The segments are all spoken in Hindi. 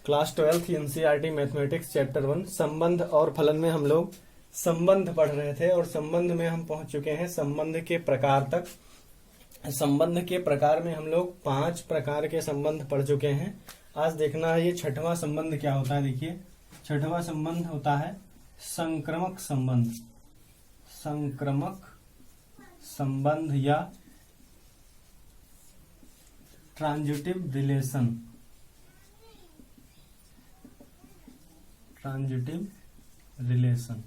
क्लास 12 एनसीईआरटी मैथमेटिक्स चैप्टर 1 संबंध और फलन में हम लोग संबंध पढ़ रहे थे और संबंध में हम पहुंच चुके हैं संबंध के प्रकार तक। संबंध के प्रकार में हम लोग 5 प्रकार के संबंध पढ़ चुके हैं। आज देखना है ये छठवां संबंध क्या होता है। देखिए छठवां संबंध होता है संक्रमक संबंध। संक्रमक संबंध या ट्रांजिटिव रिलेशन। ट्रांजिटिव रिलेशन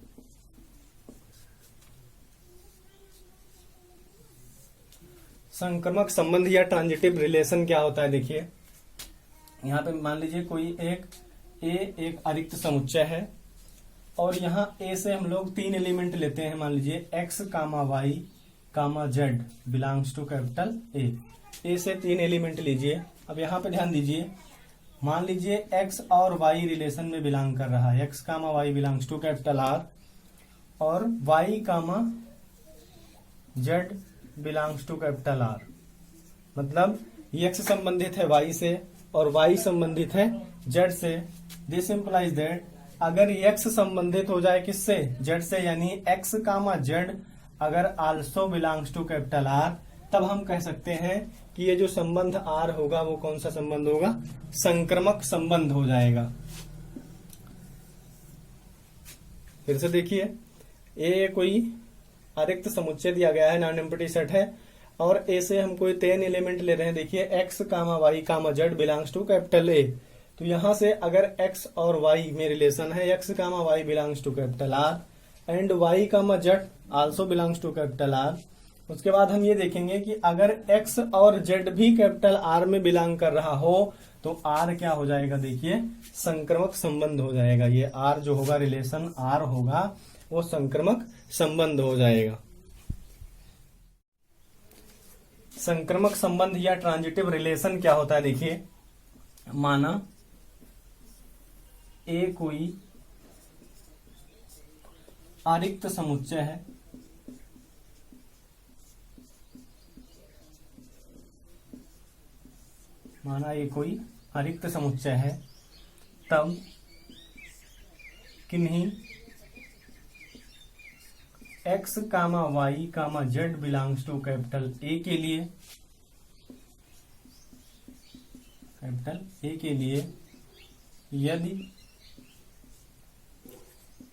संक्रमक संबंध या ट्रांजिटिव रिलेशन क्या होता है। देखिए यहाँ पे मान लीजिए कोई एक अरिक्त समुच्चय है और यहाँ ए से हम लोग 3 एलिमेंट लेते हैं। मान लीजिए x, y, z belongs to capital A से 3 एलिमेंट लीजिए। अब यहाँ पे ध्यान दीजिए, मान लीजिए x और y रिलेशन में बिलोंग कर रहा है। x, y belongs to capital R और y, z belongs to capital R। मतलब x संबंधित है y से और y संबंधित है z से। दिस इंप्लाइज दैट अगर x संबंधित हो जाए किससे, z से, यानी x, z अगर also belongs to capital R, तब हम कह सकते हैं कि ये जो संबंध R होगा वो कौन सा संबंध होगा, संक्रमक संबंध हो जाएगा। फिर से देखिए, ए कोई अरिक्त समुच्चय दिया गया है, नॉन एम्प्टी सेट है और ए से हम कोई 3 एलिमेंट ले रहे हैं। देखिए x, y, z belongs to capital A. तो यहां से अगर x और y में रिलेशन है, x, y belongs to capital R and y, z also belongs to capital R। उसके बाद हम ये देखेंगे कि अगर x और z भी कैपिटल R में बिलोंग कर रहा हो तो R क्या हो जाएगा। देखिए संक्रमक संबंध हो जाएगा। ये R जो होगा, रिलेशन R होगा, वो संक्रमक संबंध हो जाएगा। संक्रमक संबंध या ट्रांजिटिव रिलेशन क्या होता है। देखिए माना ए कोई अरिक्त समुच्चय है, माना ये कोई अरिक्त समुच्चय है, तब किन्हीं x, y, z belongs to capital A के लिए, कैपिटल ए के लिए यदि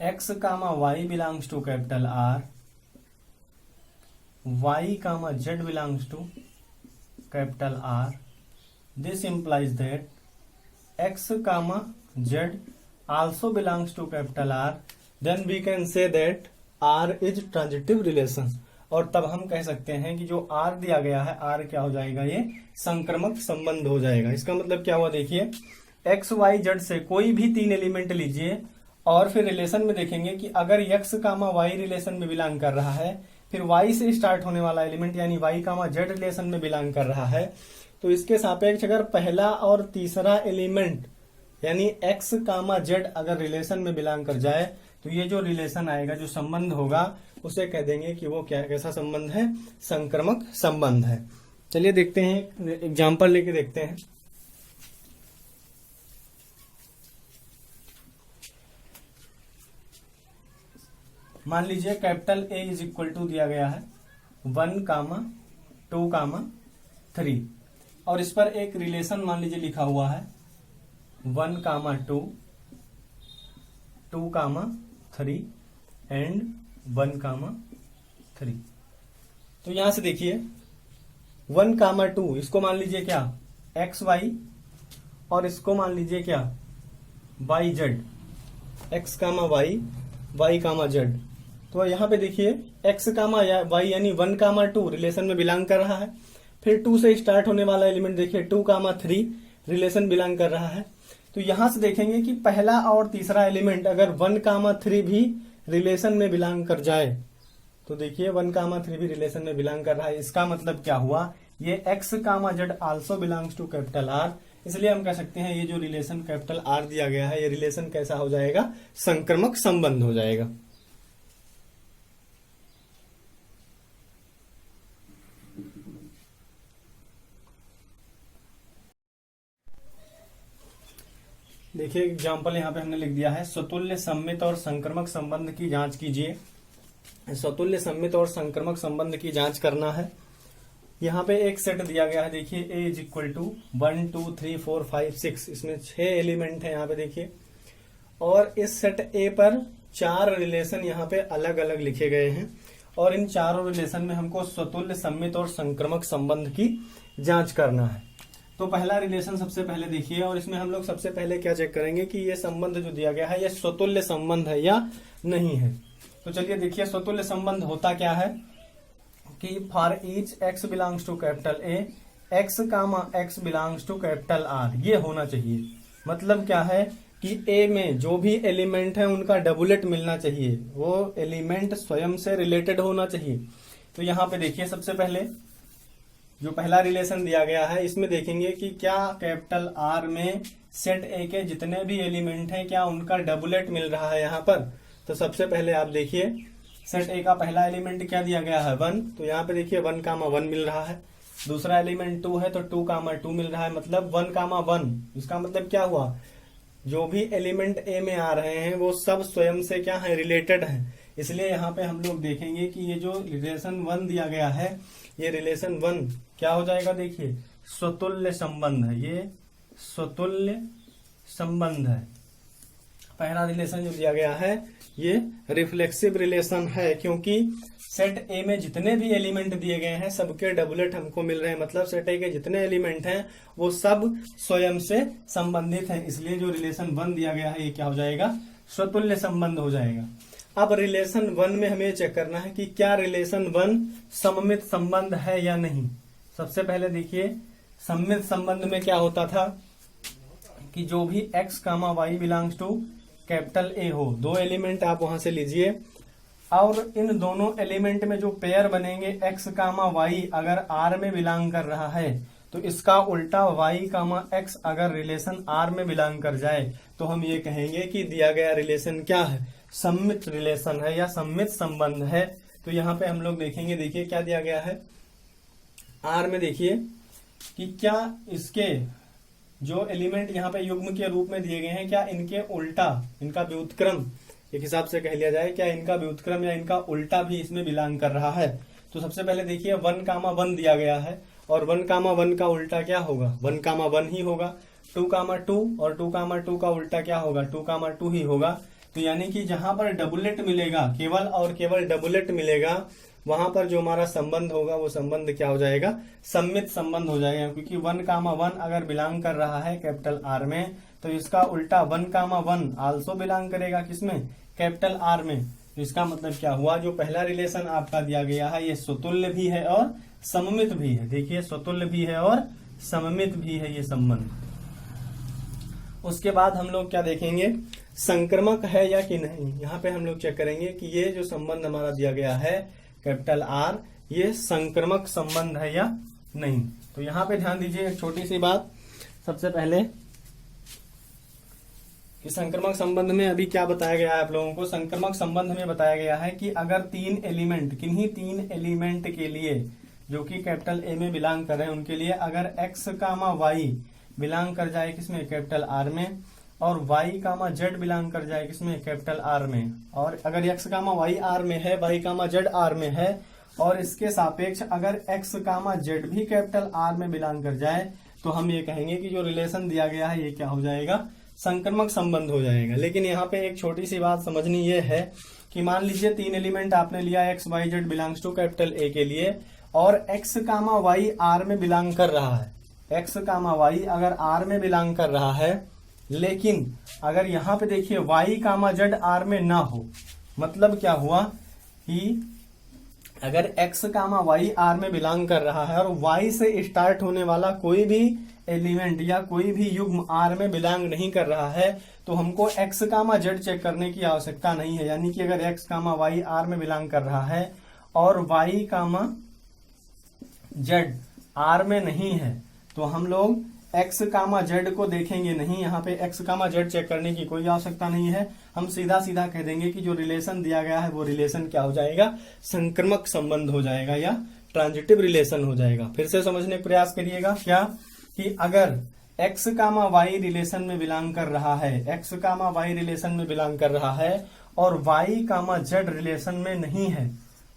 x, y belongs to capital R, y, z belongs to capital R, this implies that x, z also belongs to capital R, then we can say that R is transitive relation। और तब हम कह सकते हैं कि जो R दिया गया है, R क्या हो जाएगा, ये संक्रमक संबंध हो जाएगा। इसका मतलब क्या हुआ, देखिए x, y, z से कोई भी 3 एलिमेंट लीजिए और फिर रिलेशन में देखेंगे कि अगर x, y रिलेशन में बिलोंग कर रहा है, फिर y से स्टार्ट होने वाला एलिमेंट यानी y, z रिलेशन में बिलोंग कर रहा है, तो इसके सापेक्ष अगर पहला और तीसरा एलिमेंट यानी x, z अगर रिलेशन में बिलोंग कर जाए तो ये जो रिलेशन आएगा, जो संबंध होगा, उसे कह देंगे कि वो क्या, कैसा संबंध है, संक्रमक संबंध है। चलिए देखते हैं, एग्जांपल लेके देखते हैं। मान लीजिए capital A is equal to दिया गया है 1, 2, 3 और इस पर एक रिलेशन मान लीजिए लिखा हुआ है 1, 2, 2, 3 एंड 1, 3। तो यहां से देखिए 1, 2 इसको मान लीजिए क्या, x, y और इसको मान लीजिए क्या, y, z। x, y, z। तो यहाँ पे देखिए x, y यानी 1, 2 रिलेशन में बिलोंग कर रहा है। फिर 2 से स्टार्ट होने वाला एलिमेंट देखिए 2, 3 रिलेशन बिलोंग कर रहा है। तो यहां से देखेंगे कि पहला और तीसरा एलिमेंट अगर 1, 3 भी रिलेशन में बिलोंग कर जाए, तो देखिए 1, 3 भी रिलेशन में बिलोंग कर रहा है। इसका मतलब क्या हुआ, ये x, z also belongs to capital R। इसलिए हम कह सकते हैं ये जो रिलेशन कैपिटल R दिया गया है, ये रिलेशन कैसा हो जाएगा, संक्रमक संबंध हो जाएगा। देखिए एग्जाम्पल यहाँ पे हमने लिख दिया है, स्वतुल्य सममित और संक्रमक संबंध की जांच कीजिए। स्वतुल्य सममित और संक्रमक संबंध की जांच करना है। यहाँ पे एक सेट दिया गया है, देखिए A इज इक्वल टू 1 2 3 4 5 6, इसमें 6 एलिमेंट है यहाँ पे देखिए, और इस सेट A पर 4 रिलेशन यहाँ पे अलग अलग लिखे गए हैं, और इन चारों रिलेशन में हमको स्वतुल्य सममित और संक्रमक संबंध की जांच करना है। तो पहला रिलेशन सबसे पहले देखिए, और इसमें हम लोग सबसे पहले क्या चेक करेंगे कि ये संबंध जो दिया गया है ये स्वतुल्य संबंध है या नहीं है। तो चलिए देखिए स्वतुल्य संबंध होता क्या है कि for each x belongs to capital A, x comma x belongs to capital R, ये होना चाहिए। मतलब क्या है कि A में जो भी एलिमेंट है उनका डबुलेट मिलना चाहिए, वो एलिमेंट स्वयं से रिलेटेड होना चाहिए। तो यहाँ पे देखिए सबसे पहले जो पहला रिलेशन दिया गया है इसमें देखेंगे कि क्या कैपिटल R में सेट A के जितने भी एलिमेंट हैं क्या उनका डबुलेट मिल रहा है यहाँ पर। तो सबसे पहले आप देखिए सेट A का पहला एलिमेंट क्या दिया गया है 1, तो यहाँ पे देखिए 1 कामा 1 मिल रहा है। दूसरा एलिमेंट 2 है तो 2 कामा 2 मिल रहा है, मतलब 1 कामा 1। इसका मतलब क्या हुआ, जो भी एलिमेंट A में आ रहे हैं वो सब स्वयं से क्या है, रिलेटेड है। इसलिए यहाँ पे हम लोग देखेंगे कि ये जो रिलेशन 1 दिया गया है ये रिलेशन 1 क्या हो जाएगा, देखिए स्वतुल्य संबंध है, ये स्वतुल्य संबंध है। पहला रिलेशन जो दिया गया है ये रिफ्लेक्सिव रिलेशन है, क्योंकि सेट A में जितने भी एलिमेंट दिए गए हैं सबके डबलेट हमको मिल रहे हैं, मतलब सेट A के जितने एलिमेंट हैं वो सब स्वयं से संबंधित हैं। इसलिए जो रिलेशन 1 दिया गया है ये क्या हो जाएगा, स्वतुल्य संबंध हो जाएगा। अब रिलेशन 1 में हमें चेक करना है कि क्या रिलेशन 1 सममित संबंध है या नहीं। सबसे पहले देखिए सममित संबंध में क्या होता था कि जो भी x comma y belongs to capital A हो, दो एलिमेंट आप वहां से लीजिए, और इन दोनों एलिमेंट में जो पेयर बनेंगे x कामा वाई अगर R में बिलोंग कर रहा है तो इसका उल्टा y कामा x अगर रिलेशन R में बिलोंग कर जाए तो हम ये कहेंगे कि दिया गया रिलेशन क्या है, सममित रिलेशन है या सममित संबंध है। तो यहाँ पे हम लोग देखेंगे, देखिए क्या दिया गया है R में, देखिए कि क्या इसके जो एलिमेंट यहाँ पे युग्म के रूप में दिए गए हैं क्या इनके उल्टा, इनका व्युत्क्रम एक हिसाब से कह लिया जाए, क्या इनका व्युत्क्रम या इनका उल्टा भी इसमें बिलोंग कर रहा है। तो सबसे पहले देखिए 1 कामा 1 दिया गया है, और 1 कामा 1 का उल्टा क्या होगा, 1 कामा 1 ही होगा। 2 कामा 2 और 2 कामा 2 का उल्टा क्या होगा, 2 कामा 2 ही होगा। तो यानी कि जहां पर डबुलेट मिलेगा, केवल और केवल डबुलेट मिलेगा, वहां पर जो हमारा संबंध होगा वो संबंध क्या हो जाएगा, सममित संबंध हो जाएगा। क्योंकि 1 कामा 1 अगर बिलोंग कर रहा है कैपिटल R में तो इसका उल्टा 1 कामा 1 आल्सो बिलोंग करेगा किसमें, कैपिटल R में। तो इसका मतलब क्या हुआ, जो पहला रिलेशन आपका दिया गया है ये स्वतुल्य भी है और सममित भी है। देखिए स्वतुल्य भी है और सममित भी है ये संबंध। उसके बाद हम लोग क्या देखेंगे, संक्रमक है या कि नहीं। यहाँ पे हम लोग चेक करेंगे कि ये जो संबंध हमारा दिया गया है कैपिटल R ये संक्रमक संबंध है या नहीं। तो यहाँ पे ध्यान दीजिए एक छोटी सी बात, सबसे पहले कि संक्रमक संबंध में अभी क्या बताया गया है आप लोगों को। संक्रमक संबंध में बताया गया है कि अगर 3 एलिमेंट, किन्हीं 3 एलिमेंट के लिए जो कि कैपिटल A में बिलोंग कर रहे हैं उनके लिए अगर x कामा y बिलोंग कर जाए किसमें, कैपिटल R में, और y कामा z बिलोंग कर जाए किसमें, कैपिटल R में, और अगर x कामा y R में है, y कामा z R में है, और इसके सापेक्ष अगर x कामा z भी कैपिटल R में बिलोंग कर जाए तो हम ये कहेंगे कि जो रिलेशन दिया गया है ये क्या हो जाएगा, संक्रमक संबंध हो जाएगा। लेकिन यहाँ पे एक छोटी सी बात समझनी ये है कि मान लीजिए 3 एलिमेंट आपने लिया x y z belongs to capital A के लिए, और x कामा y R में बिलोंग कर रहा है, x कामा y अगर R में बिलोंग कर रहा है, लेकिन अगर यहाँ पे देखिए y कामा z R में ना हो, मतलब क्या हुआ कि अगर x कामा y R में बिलोंग कर रहा है और y से स्टार्ट होने वाला कोई भी एलिमेंट या कोई भी युग्म R में बिलोंग नहीं कर रहा है तो हमको x कामा z चेक करने की आवश्यकता नहीं है। यानी कि अगर x कामा y R में बिलोंग कर रहा है और y कामा z R में नहीं है तो हम लोग x कामा z को देखेंगे नहीं। यहाँ पे x कामा z चेक करने की कोई आवश्यकता नहीं है, हम सीधा सीधा कह देंगे कि जो रिलेशन दिया गया है वो रिलेशन क्या हो जाएगा, संक्रमक संबंध हो जाएगा या ट्रांजिटिव रिलेशन हो जाएगा। फिर से समझने का प्रयास करिएगा क्या कि अगर एक्स कामा वाई रिलेशन में बिलोंग कर रहा है, एक्स कामा वाई रिलेशन में बिलोंग कर रहा है और वाई कामा जेड रिलेशन में नहीं है।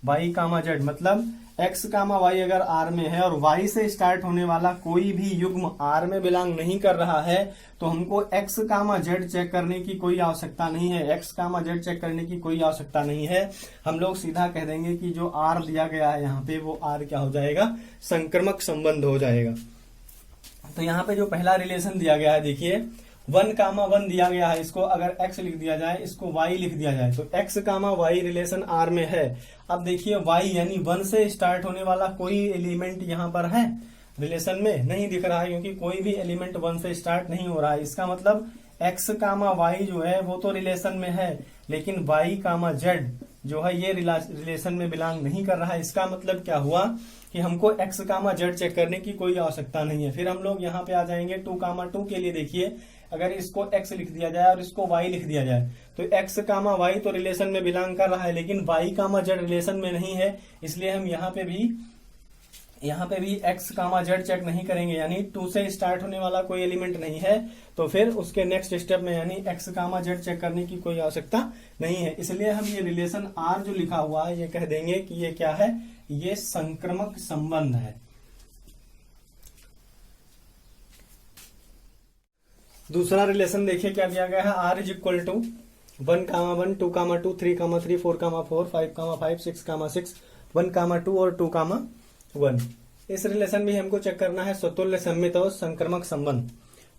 वाई कामा जेड मतलब एक्स कामा वाई अगर आर में है और वाई से स्टार्ट होने वाला कोई भी युग्म आर में बिलोंग नहीं कर रहा है तो हमको एक्स कामा जेड चेक करने की कोई आवश्यकता नहीं है, एक्स कामा जेड चेक करने की कोई आवश्यकता नहीं है। हम लोग सीधा कह देंगे कि जो आर दिया गया है यहाँ पे वो आर क्या हो जाएगा, संक्रमक संबंध हो जाएगा। तो यहाँ पे जो पहला रिलेशन दिया गया है देखिए 1 कामा 1 दिया गया है, इसको अगर x लिख दिया जाए, इसको y लिख दिया जाए तो x comma y relation R में है। अब देखिए y यानी 1 से स्टार्ट होने वाला कोई एलिमेंट यहाँ पर है रिलेशन में नहीं दिख रहा है, क्योंकि कोई भी एलिमेंट 1 से स्टार्ट नहीं हो रहा है। इसका मतलब x कामा y जो है वो तो रिलेशन में है, लेकिन y कामा z जो है ये रिलेशन में बिलोंग नहीं कर रहा है। इसका मतलब क्या हुआ कि हमको x कामा z चेक करने की कोई आवश्यकता नहीं है। फिर हम लोग यहाँ पे आ जाएंगे 2 कामा 2 के लिए। देखिए अगर इसको x लिख दिया जाए और इसको y लिख दिया जाए तो x कामा y तो रिलेशन में बिलोंग कर रहा है, लेकिन y कामा z रिलेशन में नहीं है, इसलिए हम यहाँ पे भी x कामा z चेक नहीं करेंगे। यानी 2 से स्टार्ट होने वाला कोई एलिमेंट नहीं है तो फिर उसके नेक्स्ट स्टेप में यानी x कामा z चेक करने की कोई आवश्यकता नहीं है। इसलिए हम ये रिलेशन R जो लिखा हुआ है ये कह देंगे कि ये क्या है, ये संक्रमक संबंध है। दूसरा रिलेशन देखिए क्या दिया गया है, R इज इक्वल टू 1 कामा 1, 2 कामा 2, 3 कामा 3, 4 कामा 4, 5 कामा 5, 6 कामा 6, 1 कामा 2 और 2 कामा 1। इस रिलेशन में हमको चेक करना है स्वतुल्य सम्मित और संक्रमक संबंध।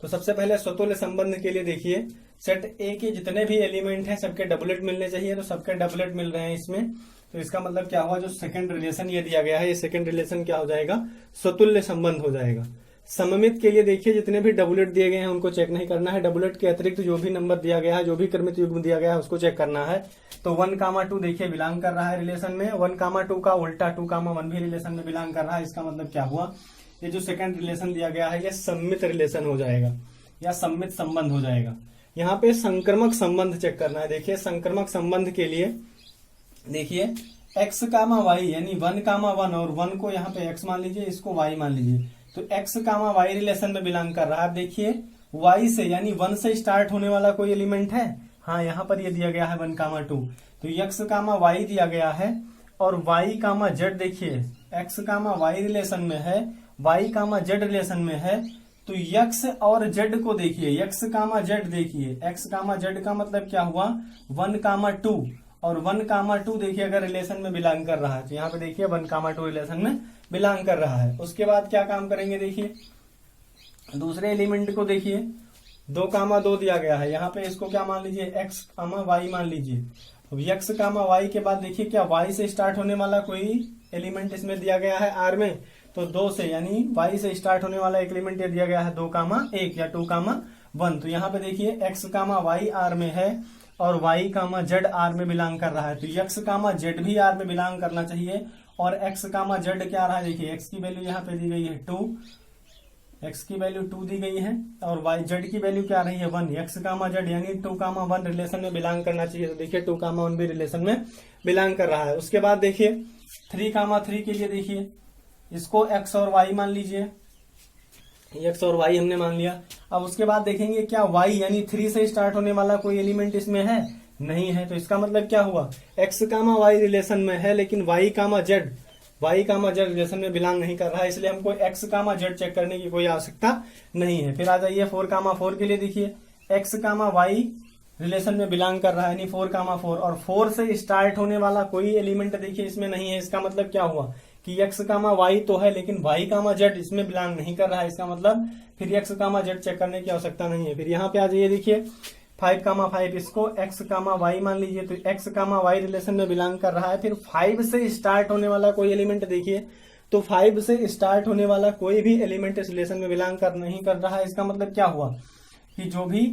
तो सबसे पहले स्वतुल्य संबंध के लिए देखिए सेट ए के जितने भी एलिमेंट हैं सबके डबलेट मिलने चाहिए, तो सबके डबलेट मिल रहे हैं इसमें। तो इसका मतलब क्या हुआ, जो सेकंड रिलेशन ये दिया गया है ये सेकंड रिलेशन क्या हो जाएगा, स्वतुल्य संबंध हो जाएगा। सममित के लिए देखिए जितने भी डबलेट दिए गए हैं उनको चेक नहीं करना है, डबलेट के अतिरिक्त जो भी नंबर दिया गया है, जो भी क्रमित युग्म दिया गया है उसको चेक करना है। तो 1 कामा 2 देखिए बिलोंग कर रहा है रिलेशन में, 1 कामा 2 का उल्टा 2 कामा 1 भी रिलेशन में बिलोंग कर रहा है। इसका मतलब क्या हुआ, ये जो सेकंड रिलेशन दिया गया है ये सम्मित रिलेशन हो जाएगा या सम्मित संबंध हो जाएगा। यहाँ पे संक्रमक संबंध चेक करना है। देखिए संक्रमक संबंध के लिए देखिए x कामा y यानी 1 कामा 1 और 1 को यहाँ पे x मान लीजिए, इसको y मान लीजिए, तो x कामा y रिलेशन में बिलोंग कर रहा है। देखिए y से यानी 1 से स्टार्ट होने वाला कोई एलिमेंट है, हाँ यहाँ पर ये दिया गया है 1 कामा 2, तो x कामा y दिया गया है और y कामा z देखिए x कामा y रिलेशन में है, y कामा z रिलेशन में है। तो x और z को देखिए, x कामा z देखिए, x कामा z का मतलब क्या हुआ 1 कामा 2 और 1 कामा 2 देखिए अगर रिलेशन में बिलोंग कर रहा है तो यहाँ पे देखिए 1 कामा 2 रिलेशन में बिलोंग कर रहा है। उसके बाद क्या काम करेंगे, देखिए दूसरे एलिमेंट को देखिए 2 कामा 2 दिया गया है, यहाँ पे इसको क्या मान लीजिए x कामा y मान लीजिए। अब x कामा y के बाद देखिए क्या y से स्टार्ट होने वाला कोई एलिमेंट इसमें दिया गया है R में, तो 2 से यानी y से स्टार्ट होने वाला एलिमेंट दिया गया है 2 कामा 1 या 2 कामा 1। तो यहाँ पे देखिए x कामा y R में है और y कामा z R में बिलोंग कर रहा है, तो x कामा z भी R में बिलोंग करना चाहिए। और x कामा z क्या रहा है, देखिए x की वैल्यू यहाँ पे दी गई है 2, x की वैल्यू 2 दी गई है और y z की वैल्यू क्या रही है 1, x कामा z यानी 2 कामा 1 रिलेशन में बिलोंग करना चाहिए। तो देखिए 2 कामा 1 भी रिलेशन में बिलोंग कर रहा है। उसके बाद देखिए 3 कामा 3 के लिए देखिए इसको x और y मान लीजिए, x और y हमने मान लिया। अब उसके बाद देखेंगे क्या y यानी 3 से स्टार्ट होने वाला कोई एलिमेंट इसमें है, नहीं है। तो इसका मतलब क्या हुआ, x कामा y रिलेशन में है लेकिन y कामा z रिलेशन में बिलोंग नहीं कर रहा है, इसलिए हमको x कामा z चेक करने की कोई आवश्यकता नहीं है। फिर आ जाइए 4 कामा 4 के लिए, देखिए x कामा y रिलेशन में बिलोंग कर रहा है यानी 4 कामा 4 और 4 से स्टार्ट होने वाला कोई एलिमेंट देखिए इसमें नहीं है। इसका मतलब क्या हुआ कि x कामा y तो है लेकिन y कामा z इसमें बिलोंग नहीं कर रहा है। इसका मतलब फिर x कामा z चेक करने की आवश्यकता नहीं है। फिर यहाँ पे आ जाइए, देखिए 5 कामा 5 इसको x कामा y मान लीजिए, तो x कामा y रिलेशन में बिलोंग कर रहा है। फिर 5 से स्टार्ट होने वाला कोई एलिमेंट देखिए, तो 5 से स्टार्ट होने वाला कोई भी एलिमेंट इस रिलेशन में बिलोंग नहीं कर रहा है। इसका मतलब क्या हुआ कि जो भी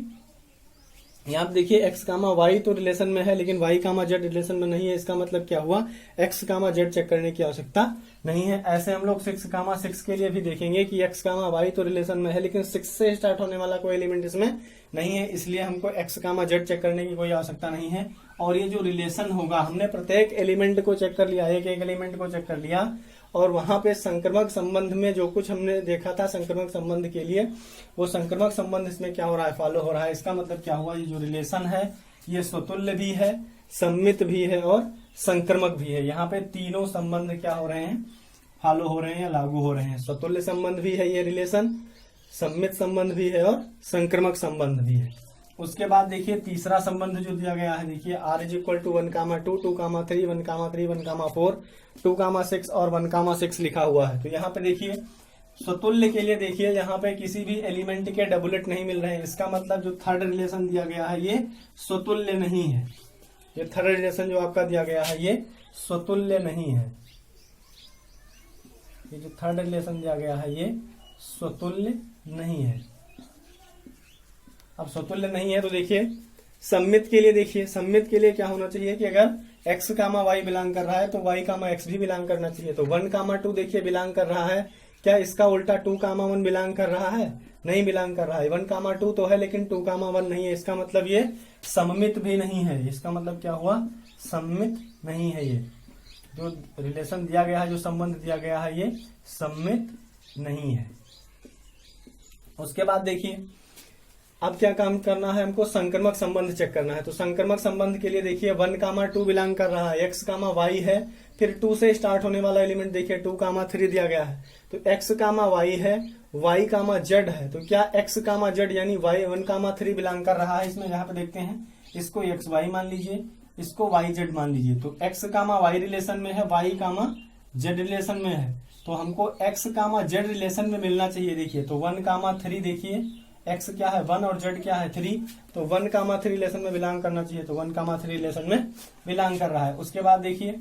यहाँ पे देखिए x कामा y तो रिलेशन में है लेकिन y कामा z रिलेशन में नहीं है। इसका मतलब क्या हुआ, x कामा z चेक करने की आवश्यकता नहीं है। ऐसे हम लोग 6 कामा 6 के लिए भी देखेंगे कि x कामा y तो रिलेशन में है लेकिन 6 से स्टार्ट होने वाला कोई एलिमेंट इसमें नहीं है, इसलिए हमको x कामा z चेक करने की कोई आवश्यकता नहीं है। और ये जो रिलेशन होगा हमने प्रत्येक एलिमेंट को चेक कर लिया, एक एक एलिमेंट को चेक कर लिया और वहां पे संक्रमक संबंध में जो कुछ हमने देखा था संक्रमक संबंध के लिए, वो संक्रमक संबंध इसमें क्या हो रहा है, फॉलो हो रहा है। इसका मतलब क्या हुआ, ये जो रिलेशन है ये स्वतुल्य भी है, सम्मित भी है और संक्रमक भी है। यहाँ पे तीनों संबंध क्या हो रहे हैं, फॉलो हो रहे हैं या लागू हो रहे हैं। स्वतुल्य संबंध भी है ये रिलेशन, सम्मित संबंध भी है और संक्रमक संबंध भी है। उसके बाद देखिए तीसरा संबंध जो दिया गया है, देखिए r इज इक्वल टू 1,2, 2,3, 1,3, 1,4, 2,6 और 1,6 लिखा हुआ है। तो यहाँ पे देखिए स्वतुल्य के लिए देखिए यहाँ पे किसी भी एलिमेंट के डबलेट नहीं मिल रहे हैं। इसका मतलब जो थर्ड रिलेशन दिया गया है ये स्वतुल्य नहीं है। ये थर्ड रिलेशन जो आपका दिया गया है ये स्वतुल्य नहीं है। ये जो थर्ड रिलेशन दिया गया है ये स्वतुल्य नहीं है। अब स्वतुल्य नहीं है तो देखिए सम्मित के लिए, देखिए सम्मित के लिए क्या होना चाहिए कि अगर x कामा y बिलोंग कर रहा है तो y कामा x भी बिलोंग करना चाहिए। तो 1,2 देखिए बिलोंग कर रहा है, क्या इसका उल्टा 2,1 बिलोंग कर रहा है, नहीं बिलोंग कर रहा है। 1,2 तो है लेकिन 2,1 नहीं है। इसका मतलब ये सम्मित भी नहीं है। इसका मतलब क्या हुआ, सम्मित नहीं है। ये जो रिलेशन दिया गया है, जो संबंध दिया गया है ये सम्मित नहीं है। उसके बाद देखिए अब क्या काम करना है, हमको संक्रमक संबंध चेक करना है। तो संक्रमक संबंध के लिए देखिए 1,2 बिलोंग कर रहा है, x, y है, फिर 2 से स्टार्ट होने वाला एलिमेंट देखिए 2,3 दिया गया है। तो x, y है, y, z है। तो क्या x, z यानी y 1,3 बिलोंग कर रहा है इसमें। यहाँ पे देखते हैं, इसको x, y मान लीजिए, इसको y, z मान लीजिए। तो x, y रिलेशन में है, y, z रिलेशन में है। तो हमको x, z रिलेशन में मिलना चाहिए। देखिए तो 1,3 देखिए x क्या है 1 और z क्या है 3, तो 1,3 रिलेशन में बिलोंग करना चाहिए। तो 1,3 रिलेशन में बिलोंग कर रहा है। उसके बाद देखिए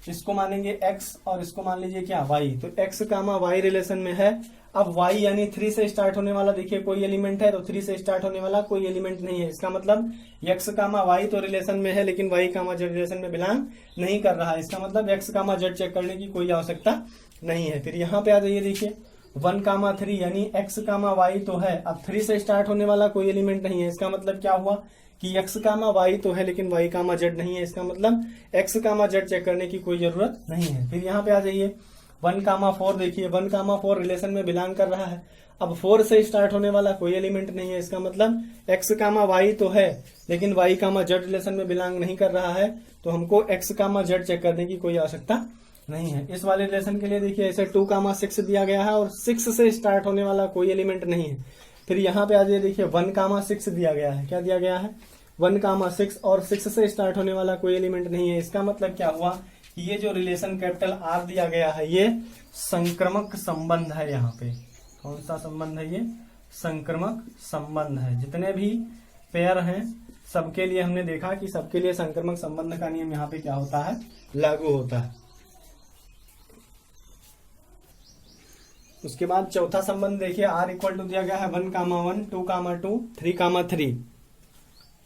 इसको मानेंगे x और इसको मान लीजिए क्या y। तो x, y रिलेशन में है। अब y यानी 3 से स्टार्ट होने वाला देखिए कोई एलिमेंट है, तो 3 से स्टार्ट होने वाला कोई एलिमेंट नहीं है। इसका मतलब x, y तो रिलेशन में है लेकिन y, z रिलेशन में बिलोंग नहीं कर रहा है। इसका मतलब x, z चेक करने की कोई आवश्यकता नहीं है। फिर यहाँ पे आ जाइए, देखिए 1,3 यानी x, y तो है। अब 3 से स्टार्ट होने वाला कोई एलिमेंट नहीं है। इसका मतलब क्या हुआ कि x, y तो है लेकिन y, z नहीं है। इसका मतलब x, z चेक करने की कोई जरूरत नहीं है। फिर यहाँ पे आ जाइए 1,4 देखिए 1,4 रिलेशन में बिलोंग कर रहा है। अब 4 से स्टार्ट होने वाला कोई एलिमेंट नहीं है। इसका मतलब x, y तो है लेकिन y, z रिलेशन में बिलोंग नहीं कर रहा है। तो हमको x, z चेक करने की कोई आवश्यकता नहीं है। इस वाले रिलेशन के लिए देखिए ऐसे 2,6 दिया गया है और 6 से स्टार्ट होने वाला कोई एलिमेंट नहीं है। फिर यहाँ पे आ जाइए, देखिए 1,6 दिया गया है। क्या दिया गया है 1,6 और 6 से स्टार्ट होने वाला कोई एलिमेंट नहीं है। इसका मतलब क्या हुआ कि ये जो रिलेशन कैपिटल R दिया गया है ये संक्रमक संबंध है। यहाँ पे कौन सा संबंध है, ये संक्रमक संबंध है। जितने भी पेयर हैं सबके लिए हमने देखा कि सबके लिए संक्रमक संबंध का नियम यहाँ पे क्या होता है, लागू होता है। उसके बाद चौथा संबंध देखिए r इक्वल टू दिया गया है 1,1, 2,2, 3,3।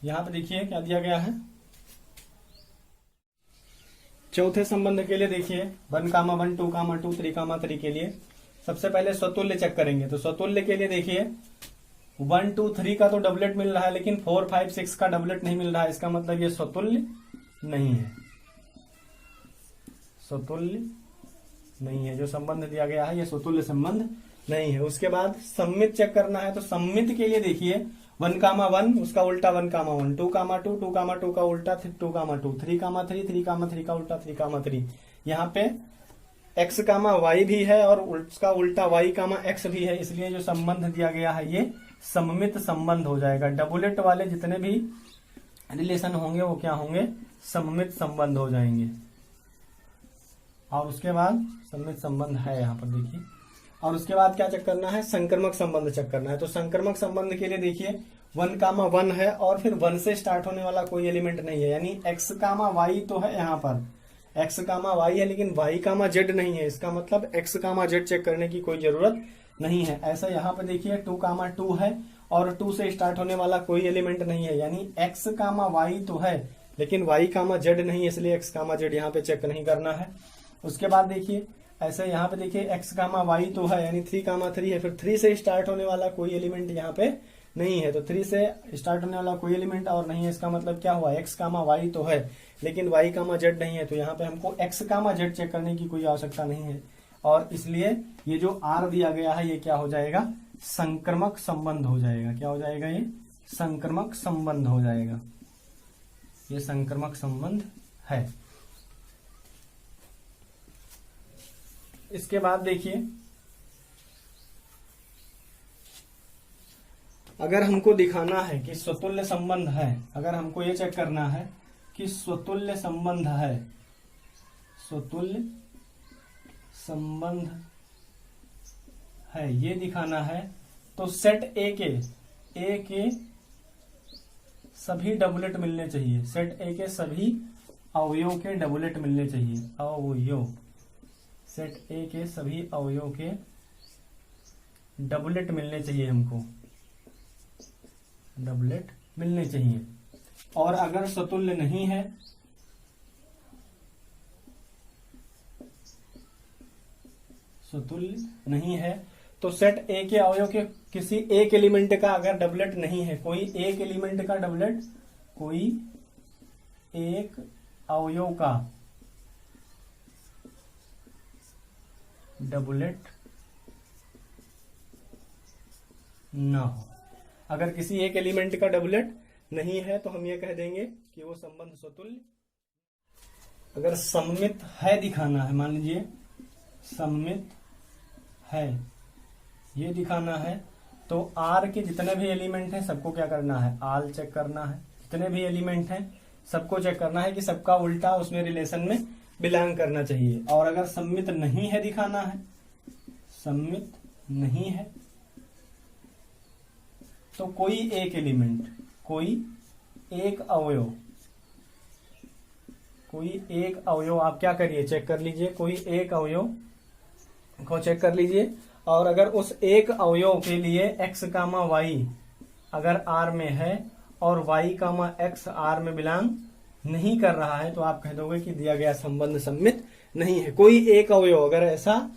यहाँ पे देखिए क्या दिया गया है। चौथे संबंध के लिए देखिए 1,1, 2,2, 3,3 के लिए सबसे पहले स्वतुल्य चेक करेंगे। तो स्वतुल्य के लिए देखिए 1, 2, 3 का तो डबलेट मिल रहा है लेकिन 4, 5, 6 का डबलेट नहीं मिल रहा है। इसका मतलब ये स्वतुल्य नहीं है, स्वतुल्य नहीं है। जो संबंध दिया गया है ये स्वतुल्य संबंध नहीं है। उसके बाद सम्मित चेक करना है। तो सम्मित के लिए देखिए 1,1 उसका उल्टा 1,1, 2,2, 2,2 का उल्टा 2,2, 3,3, 3,3 का उल्टा 3,3। यहाँ पे x, y भी है और उसका उल्टा y, x भी है। इसलिए जो संबंध दिया गया है ये सम्मित संबंध हो जाएगा। डबलेट वाले जितने भी रिलेशन होंगे वो क्या होंगे, सम्मित संबंध हो जाएंगे। और उसके बाद सम्मित संबंध है यहाँ पर देखिए। और उसके बाद क्या चेक करना है, संक्रमक संबंध चेक करना है। तो संक्रमक संबंध के लिए देखिए 1,1 है और फिर 1 से स्टार्ट होने वाला कोई एलिमेंट नहीं है। यानी x, y तो है यहाँ पर, x, y है लेकिन y, z नहीं है। इसका मतलब x, z चेक करने की कोई जरूरत नहीं है। ऐसा यहाँ पे देखिए 2,2 है और 2 से स्टार्ट होने वाला कोई एलिमेंट नहीं है। यानी x, y तो है लेकिन y, z नहीं है, इसलिए x, z यहाँ पे चेक नहीं करना है। उसके बाद देखिए ऐसे यहाँ पे देखिए x, y तो है यानी 3,3 है। फिर 3 से स्टार्ट होने वाला कोई एलिमेंट यहाँ पे नहीं है। तो 3 से स्टार्ट होने वाला कोई एलिमेंट और नहीं है। इसका मतलब क्या हुआ, x, y तो है लेकिन y, z नहीं है। तो यहाँ पे हमको x, z चेक करने की कोई आवश्यकता नहीं है। और इसलिए ये जो आर दिया गया है ये क्या हो जाएगा, संक्रमक संबंध हो जाएगा। क्या हो जाएगा, ये संक्रमक संबंध हो जाएगा, ये संक्रमक संबंध है। इसके बाद देखिए, अगर हमको दिखाना है कि स्वतुल्य संबंध है, अगर हमको ये चेक करना है कि स्वतुल्य संबंध है, स्वतुल्य संबंध है, ये दिखाना है, तो सेट ए के सभी डबलेट मिलने चाहिए। सेट ए के सभी अवयव के डबलेट मिलने चाहिए। अवयव, सेट ए के सभी अवयव के डबलेट मिलने चाहिए, हमको डबलेट मिलने चाहिए। और अगर स्वतुल्य नहीं है, स्वतुल्य नहीं है, तो सेट ए के अवयव के किसी एक एलिमेंट का अगर डबलेट नहीं है, कोई एक एलिमेंट का डबलेट, कोई एक अवयव का डबलेट ना हो, अगर किसी एक एलिमेंट का डबलेट नहीं है तो हम ये कह देंगे कि वो संबंध स्वतुल्य। अगर सममित है दिखाना है, मान लीजिए सममित है ये दिखाना है, तो आर के जितने भी एलिमेंट हैं सबको क्या करना है, आल चेक करना है। जितने भी एलिमेंट हैं सबको चेक करना है कि सबका उल्टा उसमें रिलेशन में बिलोंग करना चाहिए। और अगर सममित नहीं है दिखाना है, सममित नहीं है, तो कोई एक एलिमेंट, कोई एक अवयव, कोई एक अवयव आप क्या करिए, चेक कर लीजिए, कोई एक अवयव को चेक कर लीजिए। और अगर उस एक अवयव के लिए x कामा वाई अगर R में है और y कामा x R में बिलोंग नहीं कर रहा है, तो आप कह दोगे कि दिया गया संबंध सममित नहीं है। कोई एक अवयव अगर ऐसा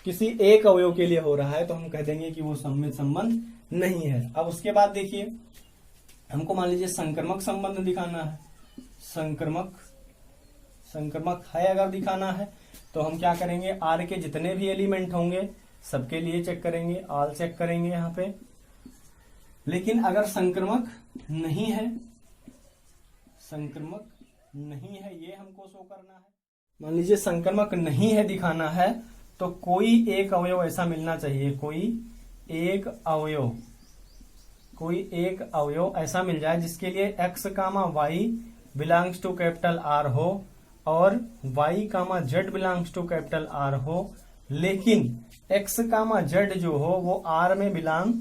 किसी एक अवयव के लिए हो रहा है तो हम कह देंगे कि वो सममित संबंध नहीं है। अब उसके बाद देखिए, हमको मान लीजिए संक्रमक संबंध दिखाना है। संक्रमक है अगर दिखाना है तो हम क्या करेंगे, आर के जितने भी एलिमेंट होंगे सबके लिए चेक करेंगे, ऑल चेक करेंगे यहाँ पे। लेकिन अगर संक्रमक नहीं है, संक्रमक नहीं है ये हमको शो करना है। मान लीजिए संक्रमक नहीं है दिखाना है, तो कोई एक अवयव ऐसा मिलना चाहिए, कोई एक अवयव ऐसा मिल जाए जिसके लिए x comma y belongs to capital R हो और y comma z belongs to capital R हो, लेकिन x कामा जेड जो हो वो r में बिलोंग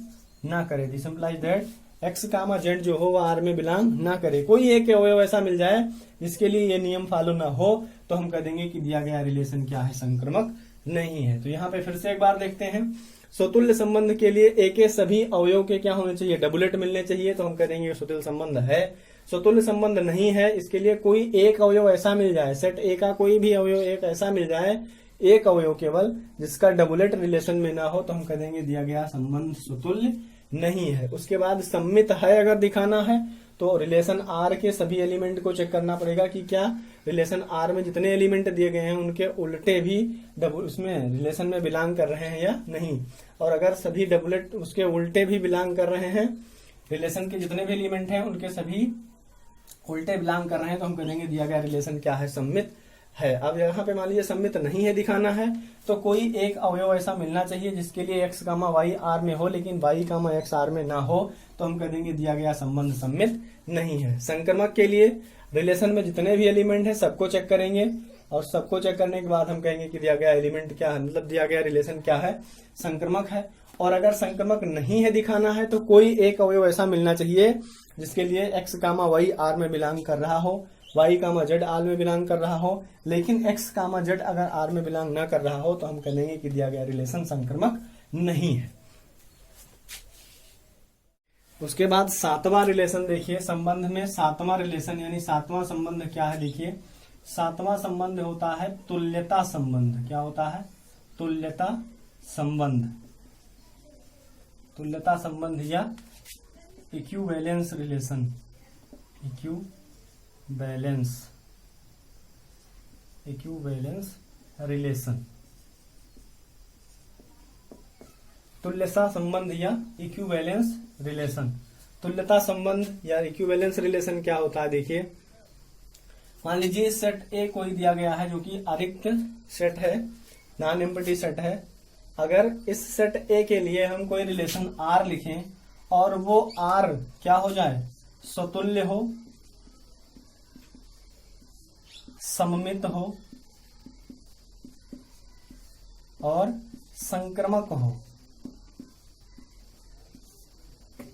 ना करे। This implies that x comma z जो हो वो r में बिलोंग ना करे। कोई एक अवयव ऐसा मिल जाए जिसके लिए ये नियम फॉलो ना हो, तो हम कह देंगे कि दिया गया रिलेशन क्या है, संक्रमक नहीं है। तो यहाँ पे फिर से एक बार देखते हैं, स्वतुल्य संबंध के लिए ए के सभी अवयव के क्या होने चाहिए, डबलेट मिलने चाहिए, तो हम कह देंगे स्वतुल्य संबंध है। स्वतुल्य संबंध नहीं है, इसके लिए कोई एक अवयव ऐसा मिल जाए, सेट ए का कोई भी अवयव एक ऐसा मिल जाए, एक अवयव केवल जिसका डबलेट रिलेशन में ना हो, तो हम कह देंगे दिया गया संबंध स्वतुल्य नहीं है। उसके बाद सम्मित है अगर दिखाना है तो रिलेशन आर के सभी एलिमेंट को चेक करना पड़ेगा कि क्या रिलेशन आर में जितने एलिमेंट दिए गए हैं उनके उल्टे भी उसमें रिलेशन में बिलोंग कर रहे हैं या नहीं। और अगर सभी डबलेट उसके उल्टे भी बिलोंग कर रहे हैं, रिलेशन के जितने भी एलिमेंट हैं उनके सभी उल्टे बिलोंग कर रहे हैं, तो हम कहेंगे दिया गया रिलेशन क्या है, सम्मित है। अब यहाँ पे मान लीजिए सम्मित नहीं है दिखाना है, तो कोई एक अवयव ऐसा मिलना चाहिए जिसके लिए x कामा वाई आर में हो लेकिन y कामा x आर में ना हो, तो हम कह देंगे दिया गया संबंध सम्मित नहीं है। संक्रमक के लिए रिलेशन में जितने भी एलिमेंट हैं सबको चेक करेंगे और सबको चेक करने के बाद हम कहेंगे कि दिया गया एलिमेंट क्या है, मतलब दिया गया रिलेशन क्या है, संक्रमक है। और अगर संक्रमक नहीं है दिखाना है तो कोई एक अवयव ऐसा मिलना चाहिए जिसके लिए x कामा वाई आर में बिलोंग कर रहा हो, y कामा जेड आर में बिलोंग कर रहा हो, लेकिन x कामा जेड अगर आर में बिलोंग ना कर रहा हो, तो हम कहेंगे कि दिया गया रिलेशन संक्रमक नहीं है। उसके बाद सातवां रिलेशन देखिए, संबंध में सातवां रिलेशन यानी सातवां संबंध क्या है, देखिए सातवां संबंध होता है तुल्यता संबंध। क्या होता है, तुल्यता संबंध। तुल्यता संबंध या इक्विवेलेंस रिलेशन, इक्विवेलेंस रिलेशन। तुल्यता संबंध या इक्विवेलेंस रिलेशन। तुल्यता संबंध या इक्विवेलेंस रिलेशन क्या होता है, देखिए मान लीजिए सेट ए कोई दिया गया है जो कि अरिक्त सेट है, नॉन एम्प्टी सेट है। अगर इस सेट ए के लिए हम कोई रिलेशन आर लिखें और वो आर क्या हो जाए, स्वतुल्य हो, सममित हो और संक्रमक हो।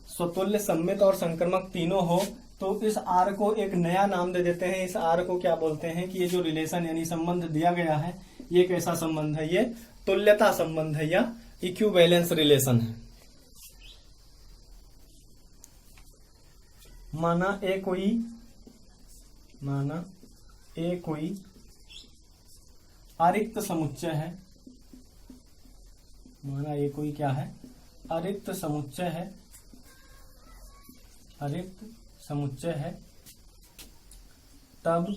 स्वतुल्य, सममित और संक्रमक तीनों हो तो इस आर को एक नया नाम दे देते हैं। इस आर को क्या बोलते हैं कि ये जो रिलेशन यानी संबंध दिया गया है ये कैसा संबंध है, ये तुल्यता संबंध है या इक्विवेलेंस रिलेशन है। माना ए कोई अरिक्त समुच्चय है, माना ये कोई क्या है, अरिक्त समुच्चय है, अरिक्त समुच्चय है। तब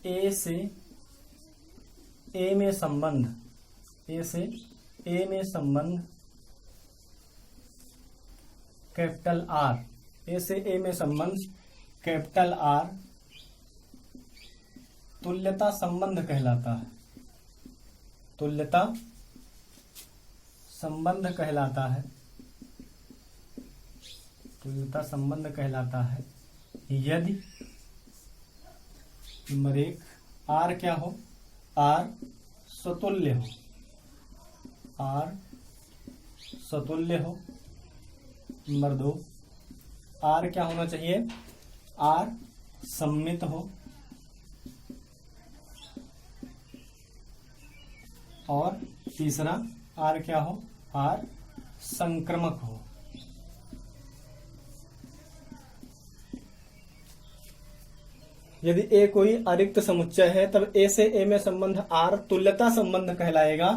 ए से ए में संबंध, ए से ए में संबंध कैपिटल आर, ए से ए में संबंध कैपिटल आर तुल्यता संबंध कहलाता है। तुल्यता संबंध कहलाता है, तुल्यता संबंध कहलाता है यदि नंबर 1 आर क्या हो, आर स्वतुल्य हो, आर स्वतुल्य हो। नंबर 2 आर क्या होना चाहिए, आर सममित हो और तीसरा आर क्या हो, आर संक्रमक हो। यदि ए कोई अरिक्त समुच्चय है तब ए से ए में संबंध आर तुल्यता संबंध कहलाएगा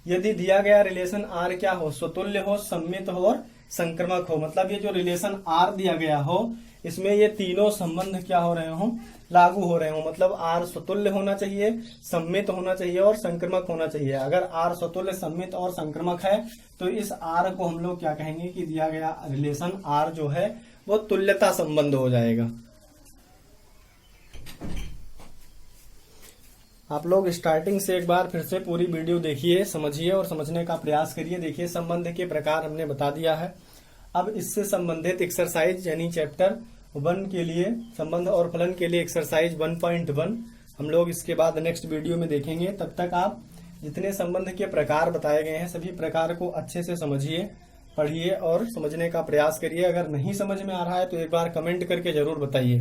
यदि दिया गया रिलेशन आर क्या हो, स्वतुल्य हो, सममित हो और संक्रमक हो। मतलब ये जो रिलेशन आर दिया गया हो इसमें ये तीनों संबंध क्या हो रहे हो, लागू हो रहे हो। मतलब आर स्वतुल्य होना चाहिए, सममित होना चाहिए और संक्रमक होना चाहिए। अगर आर स्वतुल्य, सममित और संक्रमक है तो इस आर को हम लोग क्या कहेंगे कि दिया गया रिलेशन आर जो है वो तुल्यता संबंध हो जाएगा। आप लोग स्टार्टिंग से एक बार फिर से पूरी वीडियो देखिए, समझिए और समझने का प्रयास करिए। देखिए संबंध के प्रकार हमने बता दिया है। अब इससे संबंधित एक्सरसाइज यानी चैप्टर 1 के लिए संबंध और फलन के लिए एक्सरसाइज 1.1 हम लोग इसके बाद नेक्स्ट वीडियो में देखेंगे। तब तक आप जितने संबंध के प्रकार बताए गए हैं सभी प्रकार को अच्छे से समझिए, पढ़िए और समझने का प्रयास करिए। अगर नहीं समझ में आ रहा है तो एक बार कमेंट करके जरूर बताइए।